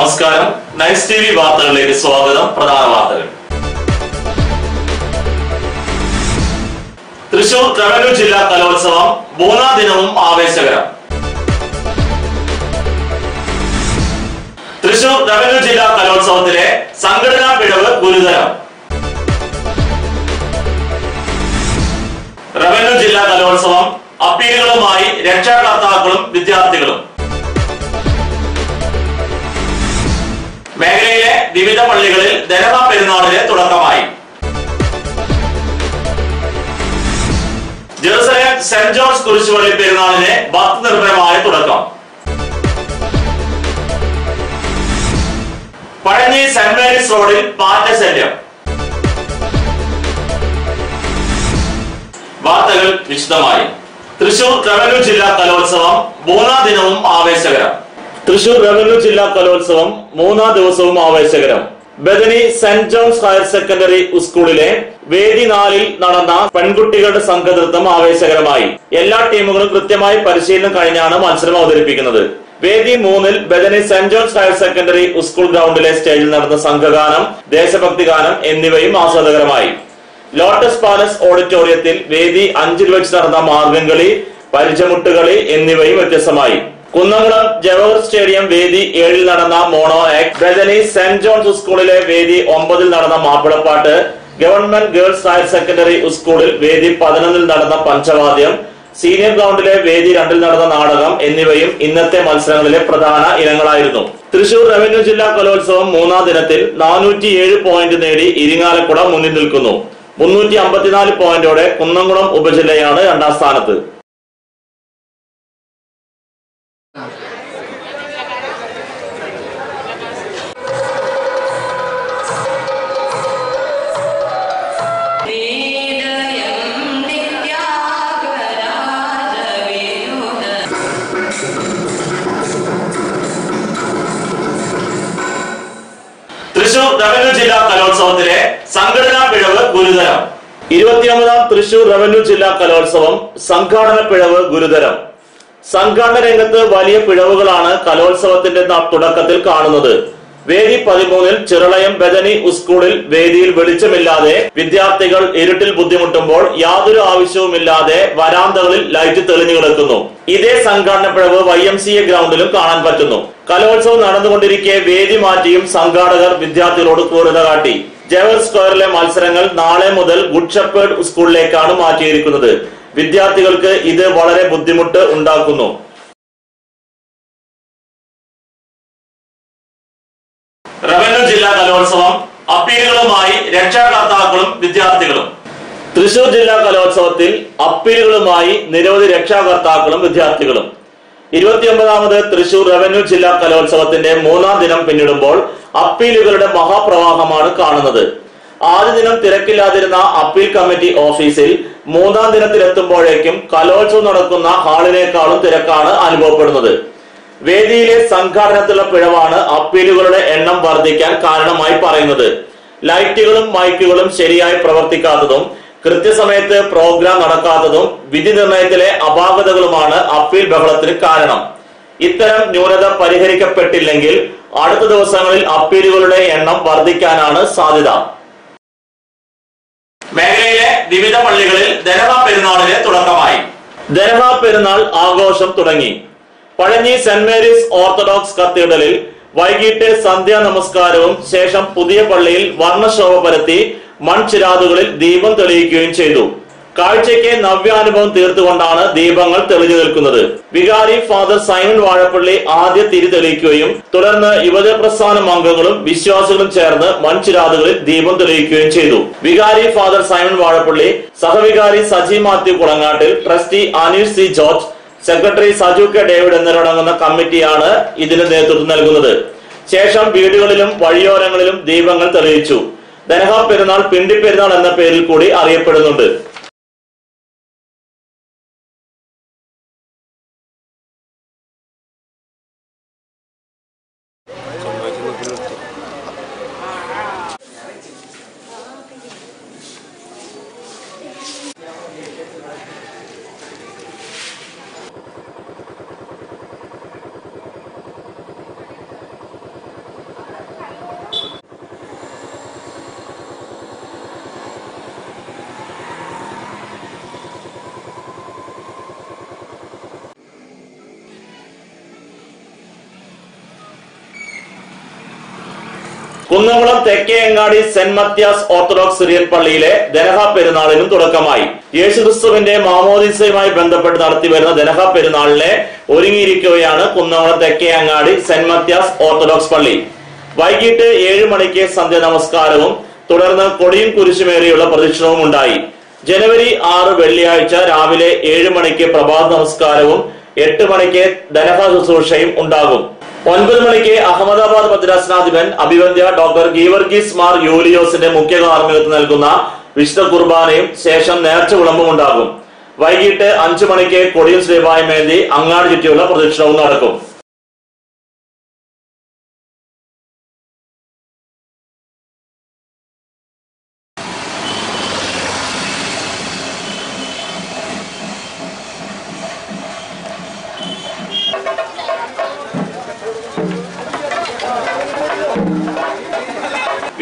നമസ്കാരം. Nice TV വാർത്തകളിലേക്ക് സ്വാഗതം. പ്രധാന വാർത്തകൾ. തൃശൂർ റവന്യൂ ജില്ലാ കലോത്സവം മൂന്നാം ദിനവും ആവേശകരം. തൃശൂർ റവന്യൂ ജില്ലാ കലോത്സവത്തിലെ സംഘടനാ പിഴവ് ഗുരുതരം. റവന്യൂ ജില്ലാ കലോത്സവം അപ്പീലുകളുമായി രക്ഷാകർത്താക്കളും വിദ്യാർത്ഥികളും. മേഖലയിലെ വിവിധ പള്ളികളിൽ ദനഹാ പെരുന്നാളിന് തുടക്കമായി. ജെറുസലേം സെന്റ് ജോർജ് കുരിശുപള്ളി പെരുന്നാളിന് ഭക്തി നിർഭരമായ തുടക്കം. പഴഞ്ഞി സെന്റ് മേരീസ് റോഡിൽ പാറ്റശല്യം. വാർത്തകൾ വിശദമായി. തൃശൂർ റവന്യൂ ജില്ലാ കലോത്സവം മൂന്നാം ദിനവും ആവേശകരം. തൃശൂർ റവന്യൂ ജില്ലാ കലോത്സവം മൂന്നാം ദിവസവും ആവേശകരം. Bethany saint John's higher secondary സ്കൂളിലെ വേദി 4-ൽ നടന്ന പെൺകുട്ടികളുടെ സംഘനൃത്തം ആവേശകരമായി. എല്ലാ ടീമുകളും കൃത്യമായി പരിശീലനം കഴിഞ്ഞാണ് മത്സരം അവതരിപ്പിക്കുന്നത്. വേദി 3-ൽ Bethany saint John's higher secondary school ഗ്രൗണ്ടിലെ സ്റ്റേജിൽ നടന്ന സംഘഗാനം, ദേശഭക്തി ഗാനം എന്നിവയും ആസ്വാദകരമായി. ലോട്ടസ് പാലസ് ഓഡിറ്റോറിയത്തിൽ വേദി 5-ൽ വെച്ച് നടന്ന മാർഗംകളി, പരിചമുട്ടുകളി എന്നിവയും വ്യത്യസ്തമായി. കുന്നംകുളം ജവഹർ സ്റ്റേഡിയം വേദി 7-ൽ നടന്ന mono act, Bethany saint John's സ്കൂളിലെ വേദി 9-ൽ നടന്ന മാപ്പിളപ്പാട്ട്, ഗവൺമെന്റ് ഗേൾസ് ഹയർ സെക്കൻഡറി സ്കൂളിൽ വേദി 11-ൽ നടന്ന പഞ്ചവാദ്യം, സീനിയർ ഗ്രൗണ്ടിലെ വേദി 2-ൽ നടന്ന നാടകം എന്നിവയും ഇന്നത്തെ മത്സരങ്ങളിലെ പ്രധാന ഇനങ്ങളായിരുന്നു. തൃശൂർ റവന്യൂ ജില്ലാ കലോത്സവം മൂന്നാം ദിനത്തിൽ 407 പോയിന്റ് നേടി ഇരിങ്ങാലക്കുട മുന്നിൽ നിൽക്കുന്നു. 354 പോയിന്റോടെ കുന്നംകുളം ഉപജില്ലയാണ് രണ്ടാം സ്ഥാനത്ത്. തൃശൂർ റവന്യൂ ജില്ലാ കലോത്സവത്തിലെ സംഘടനാ പിഴവ് ഗുരുതരം. 29ാം തൃശൂർ റവന്യൂ ജില്ലാ കലോത്സവം സംഘാടന പിഴവ് ഗുരുതരം. സംഘാടന രംഗത്ത് വലിയ പിഴവുകളാണ് കലോത്സവത്തിന്റെ തുടക്കത്തിൽ കാണുന്നത്. വേദി 13-ൽ ചിറളയം ബദനി സ്കൂളിൽ വേദിയിൽ വെളിച്ചമില്ലാതെ വിദ്യാർത്ഥികൾ ഇരുട്ടിൽ ബുദ്ധിമുട്ടുമ്പോൾ യാതൊരു ആവശ്യവുമില്ലാതെ വരാന്തകളിൽ ലൈറ്റ് തെളിഞ്ഞു കിടക്കുന്നു. ഇതേ സംഘാടന പിഴവ് YMCA ഗ്രൗണ്ടിലും കാണാൻ പറ്റുന്നു. കലോത്സവം നടന്നുകൊണ്ടിരിക്കെ വേദി മാറ്റിയും സംഘാടകർ വിദ്യാർത്ഥികളോട് ക്രൂരത കാട്ടി. ജവഹർ സ്ക്വയറിലെ മത്സരങ്ങൾ നാളെ മുതൽ ഗുഡ് ഷെപ്പേർഡ് സ്കൂളിലേക്കാണ് മാറ്റിയിരിക്കുന്നത്. വിദ്യാർത്ഥികൾക്ക് ഇത് വളരെ ബുദ്ധിമുട്ട് ഉണ്ടാക്കുന്നു. റവന്യൂ ജില്ലാ കലോത്സവം അപ്പീലുകളുമായി രക്ഷാകർത്താക്കളും വിദ്യാർത്ഥികളും. തൃശൂർ ജില്ലാ കലോത്സവത്തിൽ അപ്പീലുകളുമായി നിരവധി രക്ഷാകർത്താക്കളും വിദ്യാർത്ഥികളും. 29ാമത് തൃശൂർ റവന്യൂ ജില്ലാ കലോത്സവത്തിന്റെ മൂന്നാം ദിനം പിന്നിടുമ്പോൾ അപ്പീലുകളുടെ മഹാപ്രവാഹമാണ് കാണുന്നത്. ആദ്യ ദിനം തിരക്കില്ലാതിരുന്ന അപ്പീൽ കമ്മിറ്റി ഓഫീസിൽ മൂന്നാം ദിനത്തിലെത്തുമ്പോഴേക്കും കലോത്സവം നടക്കുന്ന ഹാളിനേക്കാളും തിരക്കാണ് അനുഭവപ്പെടുന്നത്. വേദിയിലെ സംഘാടനത്തിലുള്ള പിഴവാണ് അപ്പീലുകളുടെ എണ്ണം വർദ്ധിക്കാൻ കാരണമായി പറയുന്നത്. ലൈറ്റുകളും മൈക്കുകളും ശരിയായി പ്രവർത്തിക്കാത്തതും കൃത്യസമയത്ത് പ്രോഗ്രാം നടക്കാത്തതും വിധി നിർണയത്തിലെ അപാകതകളുമാണ് അപ്പീൽ ബഹളത്തിന് കാരണം. ഇത്തരം ന്യൂനത പരിഹരിക്കപ്പെട്ടില്ലെങ്കിൽ അടുത്ത ദിവസങ്ങളിൽ അപ്പീലുകളുടെ എണ്ണം വർദ്ധിക്കാനാണ് സാധ്യത. മേഖലയിലെ വിവിധ പള്ളികളിൽ ദനഹാ പെരുന്നാളിന് തുടക്കമായി. ദനഹാ പെരുന്നാൾ ആഘോഷം തുടങ്ങി. പഴഞ്ഞി സെന്റ് മേരീസ് ഓർത്തഡോക്സ് കത്തീഡ്രലിൽ വൈകിട്ട് സന്ധ്യാ നമസ്കാരവും ശേഷം പുതിയ പള്ളിയിൽ വർണ്ണശോഭ പരത്തി മൺചിരാതുകളിൽ ദീപം തെളിയിക്കുകയും ചെയ്തു. കാഴ്ചയ്ക്ക് നവ്യാനുഭവം തീർത്തുകൊണ്ടാണ് ദീപങ്ങൾ തെളിഞ്ഞു നിൽക്കുന്നത്. വികാരി ഫാദർ സൈമൺ വാഴപ്പള്ളി ആദ്യ തിരി തെളിയിക്കുകയും തുടർന്ന് യുവജന പ്രസ്ഥാനം അംഗങ്ങളും വിശ്വാസികളും ചേർന്ന് മൺചിരാതുകളിൽ ദീപം തെളിയിക്കുകയും ചെയ്തു. വികാരി ഫാദർ സൈമൺ വാഴപ്പള്ളി, സഹവികാരി Saji Mathew Kulangattil, trustee Aneesh C George, secretary Saju K David എന്നിവരടങ്ങുന്ന കമ്മിറ്റിയാണ് ഇതിന് നേതൃത്വം നൽകുന്നത്. ശേഷം വീടുകളിലും വഴിയോരങ്ങളിലും ദീപങ്ങൾ തെളിയിച്ചു. ദനഹാ പെരുന്നാൾ പിണ്ടി പെരുന്നാൾ എന്ന പേരിൽ കൂടി അറിയപ്പെടുന്നുണ്ട്. Kunnamkulam Thekkeyangadi saint Mathias Orthodox Syrian പള്ളിയിലെ ദനഹ പെരുന്നാളിനും തുടക്കമായി. യേശുക്രിസ്തുവിന്റെ മാമോദീസയുമായി ബന്ധപ്പെട്ട് നടത്തിവരുന്ന ദനഹ പെരുന്നാളിനെ ഒരുങ്ങിയിരിക്കുകയാണ് Kunnamkulam Thekkeyangadi saint Mathias Orthodox പള്ളി. വൈകിട്ട് 7 മണിക്ക് സന്ധ്യ നമസ്കാരവും തുടർന്ന് കൊടിയും കുരിശുമേറിയുള്ള പ്രദക്ഷിണവും ഉണ്ടായി. ജനുവരി 6 വെള്ളിയാഴ്ച രാവിലെ 7 മണിക്ക് പ്രഭാത നമസ്കാരവും 8 മണിക്ക് ദനഹ ശുശ്രൂഷയും ഉണ്ടാകും. 9 മണിക്ക് അഹമ്മദാബാദ് ഭദ്രാസനാധിപൻ അഭിവന്ദ്യ ഡോക്ടർ ഗീവർഗീസ് മാർ യൂലിയോസിന്റെ മുഖ്യ കാർമ്മികത്വം നൽകുന്ന വിശുദ്ധ കുർബാനയും ശേഷം നേർച്ച വിളമ്പും ഉണ്ടാകും. വൈകിട്ട് 5 മണിക്ക് കൊടിയും ശ്രീവായുമേന്തി അങ്ങാടി ചുറ്റിയുള്ള പ്രദക്ഷിണവും നടക്കും.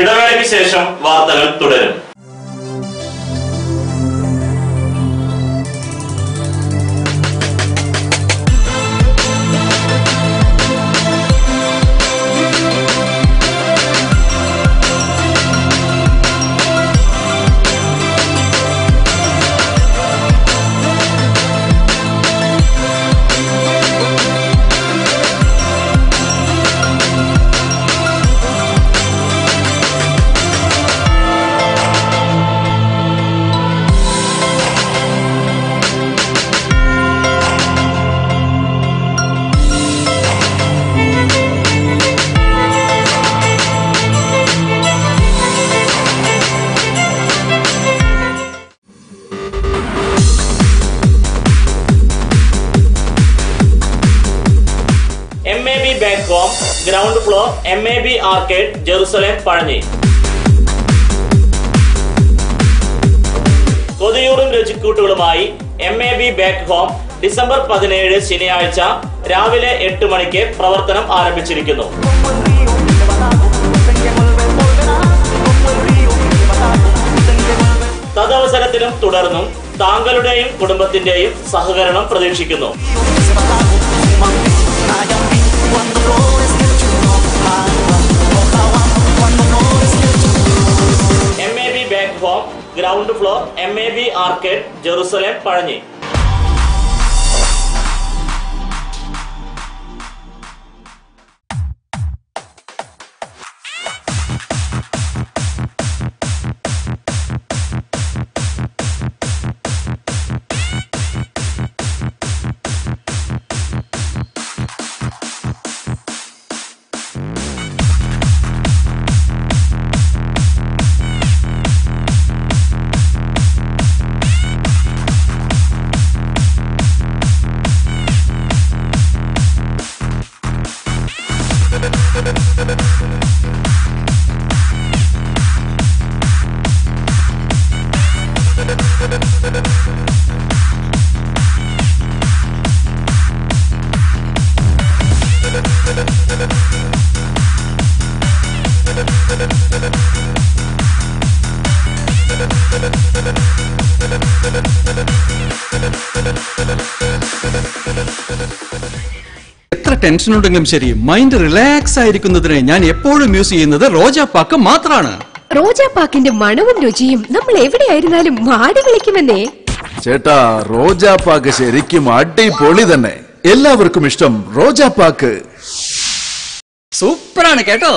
ഇടവേളയ്ക്ക് ശേഷം വാർത്തകൾ തുടരും. MAB Bank Home, ground floor, MAB Arcade, Jerusalem, Pazhanji. കൊതിയൂറും രുചിക്കൂട്ടുകളുമായി MAB Bank Home ഡിസംബർ 17 ശനിയാഴ്ച രാവിലെ 8 മണിക്ക് പ്രവർത്തനം ആരംഭിച്ചിരിക്കുന്നു. തദവസരത്തിലും തുടർന്നും താങ്കളുടെയും കുടുംബത്തിന്റെയും സഹകരണം പ്രതീക്ഷിക്കുന്നു. MAB Bank Home, ground floor, MAB Arcade, Jerusalem, Pazhanji. എത്ര ടെൻഷൻ ഉണ്ടെങ്കിലും ശരി, മൈൻഡ് റിലാക്സ് ആയിരിക്കുന്നതിന് ഞാൻ എപ്പോഴും യൂസ് ചെയ്യുന്നത് റോജാപ്പാക്ക് മാത്രമാണ്. റോജാപ്പാക്കിന്റെ മണവും രുചിയും നമ്മൾ എവിടെയായിരുന്നാലും മാടി വിളിക്കുമെന്നേ. ചേട്ടാ, റോജാപ്പാക്ക് ശരിക്കും അടിപൊളി തന്നെ. എല്ലാവർക്കും ഇഷ്ടം റോജാപ്പാക്ക്. സൂപ്പറാണ് കേട്ടോ.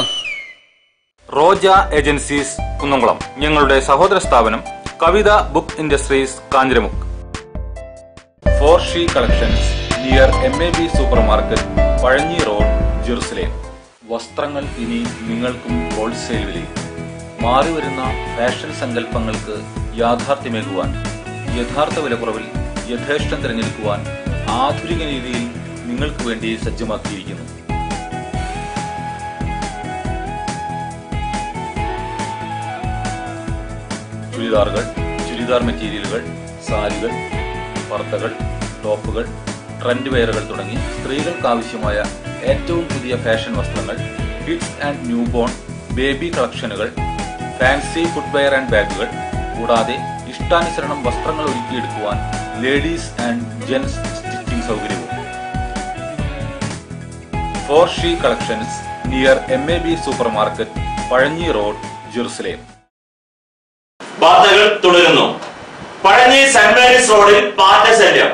റോജ ഏജൻസീസ് കുന്നംകുളം, ഞങ്ങളുടെ സഹോദര സ്ഥാപനം Kavitha book industries Kanjiramukku. 4She collections near MAB super market, Pazhanji road, Jerusalem. വസ്ത്രങ്ങൾ ഇനി നിങ്ങൾക്കും ഹോൾസെയിൽ വിലയിൽ. മാറിവരുന്ന ഫാഷൻ സങ്കല്പങ്ങൾക്ക് യാഥാർത്ഥ്യമേകുവാൻ, യഥാർത്ഥ വിലക്കുറവിൽ യഥേഷ്ടം തിരഞ്ഞെടുക്കുവാൻ ആധുനിക രീതിയിൽ നിങ്ങൾക്ക് വേണ്ടി സജ്ജമാക്കിയിരിക്കുന്നു. ചുരിദാറുകൾ, ചുരിദാർ മെറ്റീരിയലുകൾ, സാരികൾ, പർദ്ദകൾ, ടോപ്പുകൾ, ട്രെൻഡ് വെയറുകൾ തുടങ്ങി സ്ത്രീകൾക്കാവശ്യമായ ഏറ്റവും പുതിയ ഫാഷൻ വസ്ത്രങ്ങൾ, kids and newborn, baby കളക്ഷനുകൾ, ഫാൻസി ഫുട്വെയർ ആൻഡ് ബാഗുകൾ, കൂടാതെ ഇഷ്ടാനുസരണം വസ്ത്രങ്ങൾ ഒരുക്കിയെടുക്കുവാൻ ലേഡീസ് ആൻഡ് ജെന്റ്സ് സ്റ്റിച്ചിങ് സൗകര്യവും. 4She collections near MAB super market, Pazhanji road, Jerusalem. വാർത്തകൾ തുടരുന്നു. പഴഞ്ഞി സെന്റ് മേരീസ് റോഡിൽ പാറ്റശല്യം.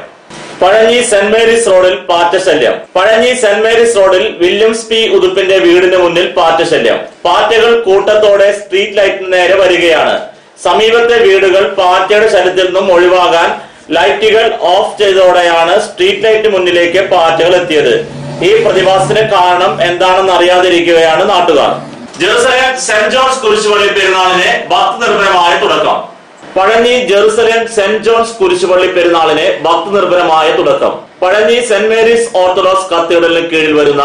പഴഞ്ഞി സെന്റ് മേരീസ് റോഡിൽ പാറ്റശല്യം. പഴഞ്ഞി സെന്റ് മേരീസ് റോഡിൽ വില്യംസ് പി ഉതുപ്പിന്റെ വീടിന് മുന്നിൽ പാറ്റശല്യം. പാറ്റകൾ കൂട്ടത്തോടെ സ്ട്രീറ്റ് ലൈറ്റിന് നേരെ വരികയാണ്. സമീപത്തെ വീടുകൾ പാറ്റയുടെ ശല്യത്തിൽ നിന്നും ഒഴിവാകാൻ ലൈറ്റുകൾ ഓഫ് ചെയ്തതോടെയാണ് സ്ട്രീറ്റ് ലൈറ്റ് മുന്നിലേക്ക് പാറ്റകൾ എത്തിയത്. ഈ പ്രതിഭാസത്തിന് കാരണം എന്താണെന്ന് അറിയാതിരിക്കുകയാണ് നാട്ടുകാർ. ജെറുസലേം സെന്റ് ജോൺസ് കുരിശുപള്ളി പെരുന്നാളിന് ഭക്തി നിർഭരമായ തുടക്കം. പഴഞ്ഞി ജെറുസലേം സെന്റ് ജോൺസ് കുരിശുപള്ളി പെരുന്നാളിന് ഭക്തി നിർഭരമായ തുടക്കം. പഴഞ്ഞി സെന്റ് മേരീസ് ഓർത്തഡോക്സ് കത്തീഡ്രലിന് കീഴിൽ വരുന്ന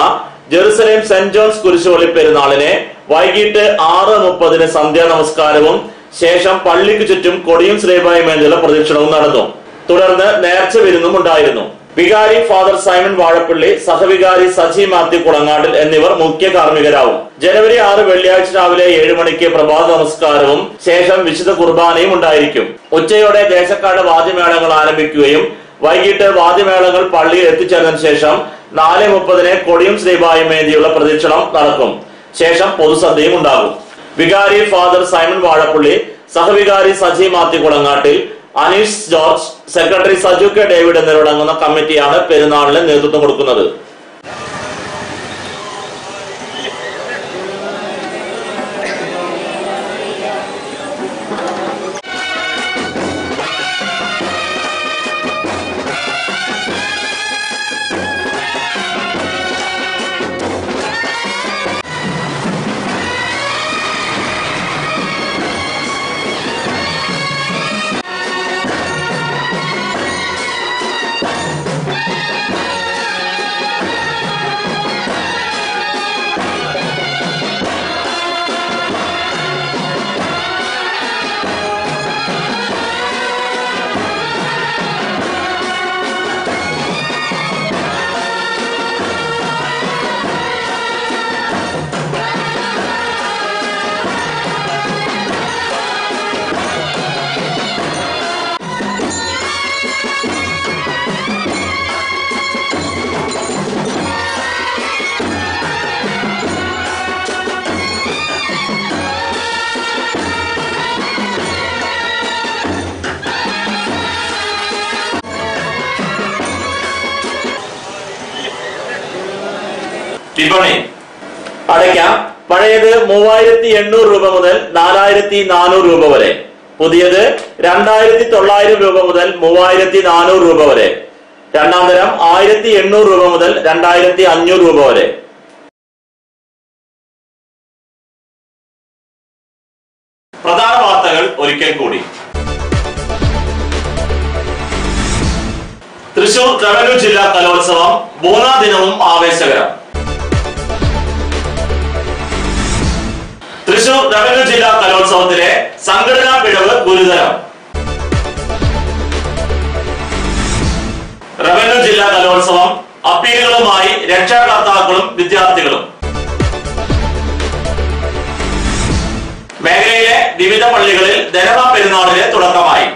ജെറുസലേം സെന്റ് ജോൺസ് കുരിശുപള്ളി പെരുന്നാളിന് വൈകിട്ട് 6:30 സന്ധ്യാ നമസ്കാരവും ശേഷം പള്ളിക്ക് ചുറ്റും കൊടിയും ശ്രീബായും ഏന്തിയുള്ള പ്രദക്ഷിണവും നടന്നു. തുടർന്ന് നേർച്ച വിരുന്നും ഉണ്ടായിരുന്നു. വികാരി ഫാദർ സൈമൺ വാഴപ്പള്ളി, സഹവികാരി സജി മാത്യു കുളങ്ങാട്ടിൽ എന്നിവർ മുഖ്യ കാർമ്മികരാവും. ജനുവരി 6 വെള്ളിയാഴ്ച രാവിലെ 7 മണിക്ക് പ്രഭാത നമസ്കാരവും ശേഷം വിശുദ്ധ കുർബാനയും ഉണ്ടായിരിക്കും. ഉച്ചയോടെ ദേശക്കാരുടെ വാദ്യമേളങ്ങൾ ആരംഭിക്കുകയും വൈകിട്ട് വാദ്യമേളങ്ങൾ പള്ളിയിൽ എത്തിച്ചേർന്നതിന് ശേഷം 4:30 കൊടിയും ശ്രീബായും ഏന്തിയുള്ള പ്രദക്ഷിണം നടക്കും. ശേഷം പൊതുസദ്യയും ഉണ്ടാകും. വികാരി ഫാദർ സൈമൺ വാഴപ്പള്ളി, സഹവികാരി Saji Mathew Kulangattil, Aneesh George, secretary Saju K David എന്നിവരടങ്ങുന്ന കമ്മിറ്റിയാണ് പെരുന്നാളിന് നേതൃത്വം കൊടുക്കുന്നത്. വിപണി അടയ്ക്ക പഴയത് 3800 രൂപ മുതൽ 4400 രൂപ വരെ, പുതിയത് 2900 രൂപ മുതൽ 3400 രൂപ വരെ, രണ്ടാം തരം 1800 രൂപ മുതൽ 2500 രൂപ വരെ. പ്രധാന വാർത്തകൾ ഒരിക്കൽ കൂടി. തൃശൂർ റവന്യൂ ജില്ലാ കലോത്സവം 3-ാം ദിനവും ആവേശകരം. തൃശൂർ റവന്യൂ ജില്ലാ കലോത്സവത്തിലെ സംഘടനാ പിഴവ് ഗുരുതരം. റവന്യൂ ജില്ലാ കലോത്സവം അപ്പീലുകളുമായി രക്ഷാകർത്താക്കളും വിദ്യാർത്ഥികളും. മേഖലയിലെ വിവിധ പള്ളികളിൽ ദനവ പെരുന്നാളിന് തുടക്കമായി.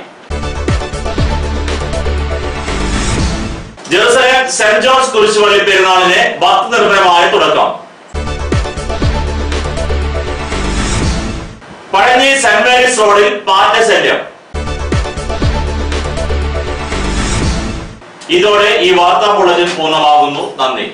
ജെറുസലേം സെന്റ് ജോൺസ് കുരിശുപള്ളി പെരുന്നാളിന് ഭക്തി നിർഭരമായ തുടക്കം. പഴഞ്ഞി സെന്റ് മേരീസ് റോഡിൽ പാറ്റശല്യം. ഇതോടെ ഈ വാർത്താ ബുള്ളറ്റിൻ പൂർണ്ണമാകുന്നു. നന്ദി.